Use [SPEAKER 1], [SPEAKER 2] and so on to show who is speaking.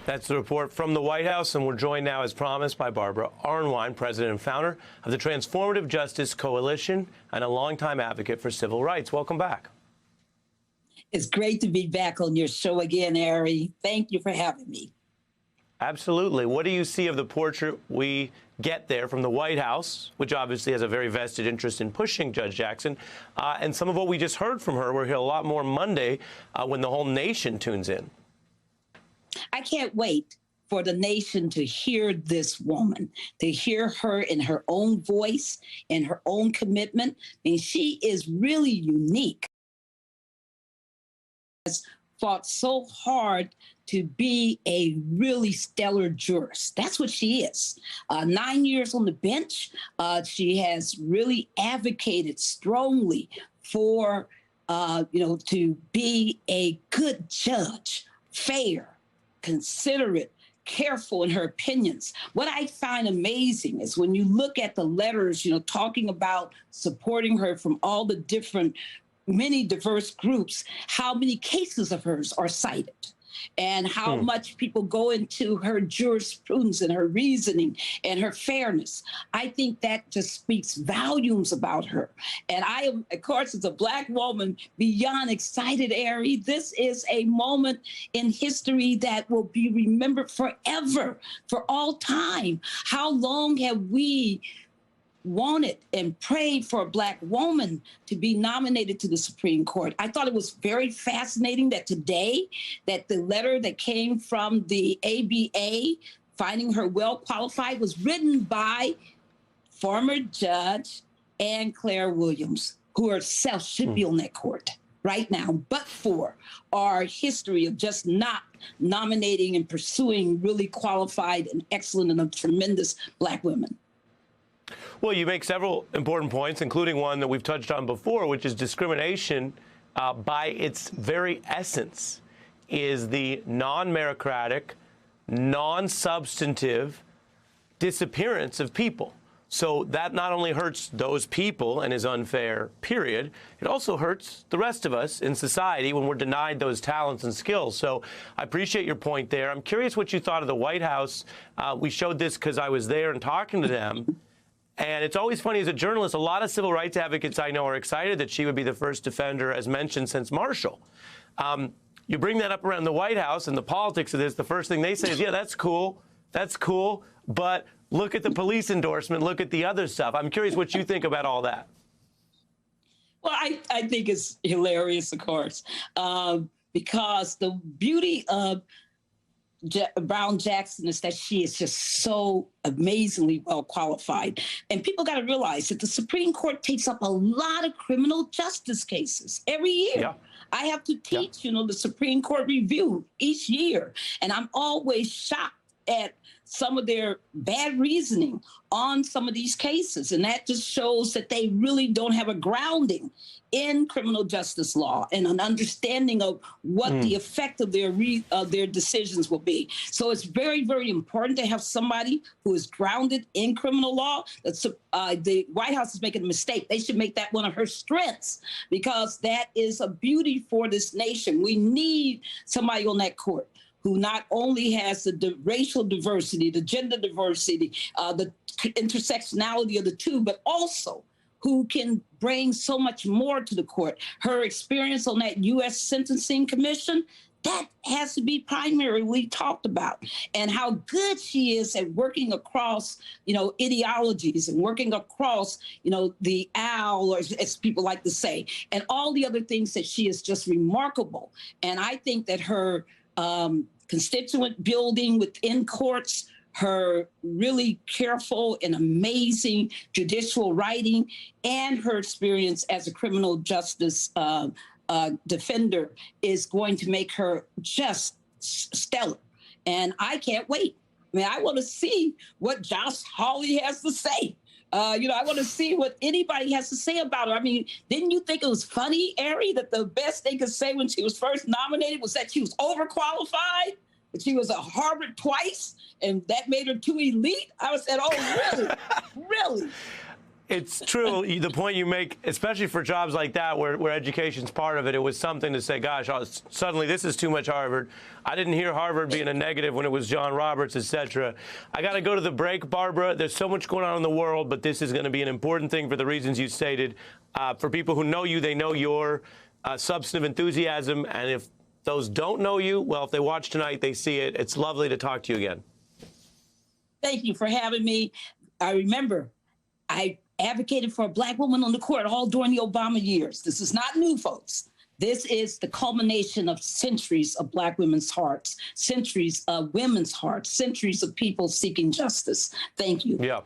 [SPEAKER 1] That's the report from the White House, and we're joined now, as promised, by Barbara Arnwine, president and founder of the Transformative Justice Coalition and a longtime advocate for civil rights. Welcome back.
[SPEAKER 2] It's great to be back on your show again, Ari. Thank you for having me.
[SPEAKER 1] Absolutely. What do you see of the portrait we get there from the White House, which obviously has a very vested interest in pushing Judge Jackson, and some of what we just heard from her? We'll hear a lot more Monday when the whole nation tunes in.
[SPEAKER 2] I can't wait for the nation to hear this woman, to hear her in her own voice and her own commitment. I mean, she is really unique. Has fought so hard to be a really stellar jurist. That's what she is. 9 years on the bench. She has really advocated strongly for, to be a good judge, fair, considerate, careful in her opinions. What I find amazing is when you look at the letters, talking about supporting her from all the many diverse groups, how many cases of hers are cited and how much people go into her jurisprudence and her reasoning and her fairness. I think that just speaks volumes about her. And I am, of course, as a Black woman, beyond excited, Ari. This is a moment in history that will be remembered forever, for all time. How long have we wanted and prayed for a Black woman to be nominated to the Supreme Court? I thought it was very fascinating that today, that the letter that came from the ABA finding her well qualified was written by former Judge Ann Claire Williams, who herself should be on that court right now, but for our history of just not nominating and pursuing really qualified and excellent and tremendous Black women.
[SPEAKER 1] Well, you make several important points, including one that we've touched on before, which is discrimination by its very essence is the non-meritocratic, non-substantive disappearance of people. So that not only hurts those people and is unfair, period, it also hurts the rest of us in society when we're denied those talents and skills. So I appreciate your point there. I'm curious what you thought of the White House. We showed this because I was there and talking to them. And it's always funny as a journalist, a lot of civil rights advocates I know are excited that she would be the first defender, as mentioned, since Marshall. You bring that up around the White House and the politics of this, the first thing they say is, yeah, that's cool, but look at the police endorsement, look at the other stuff. I'm curious what you think about all that.
[SPEAKER 2] Well, I think it's hilarious, of course, because the beauty of Brown Jackson is that she is just so amazingly well qualified. And people got to realize that the Supreme Court takes up a lot of criminal justice cases every year. Yeah. I have to teach, the Supreme Court review each year. And I'm always shocked at some of their bad reasoning on some of these cases. And that just shows that they really don't have a grounding in criminal justice law and an understanding of what the effect of their decisions will be. So it's very, very important to have somebody who is grounded in criminal law. The White House is making a mistake. They should make that one of her strengths, because that is a beauty for this nation. We need somebody on that court who not only has the racial diversity, the gender diversity, the intersectionality of the two, but also who can bring so much more to the court. Her experience on that U.S. Sentencing Commission, that has to be primarily talked about, and how good she is at working across, ideologies and working across, the aisle, or as people like to say, and all the other things that she is just remarkable. And I think that her constituent building within courts, her really careful and amazing judicial writing, and her experience as a criminal justice defender is going to make her just stellar. And I can't wait. I mean, I want to see what Josh Hawley has to say. I want to see what anybody has to say about her. I mean, didn't you think it was funny, Ari, that the best they could say when she was first nominated was that she was overqualified, that she was at Harvard twice, and that made her too elite? I said, oh, really? Really?
[SPEAKER 1] It's true. The point you make, especially for jobs like that, where education's part of it, it was something to say, gosh, suddenly this is too much Harvard. I didn't hear Harvard being a negative when it was John Roberts, et cetera. I got to go to the break, Barbara. There's so much going on in the world, but this is going to be an important thing for the reasons you stated. For people who know you, they know your substantive enthusiasm. And if those don't know you, well, if they watch tonight, they see it. It's lovely to talk to you again.
[SPEAKER 2] Thank you for having me. I remember I advocated for a Black woman on the court all during the Obama years. This is not new, folks. This is the culmination of centuries of Black women's hearts, centuries of women's hearts, centuries of people seeking justice. Thank you.
[SPEAKER 1] Yeah.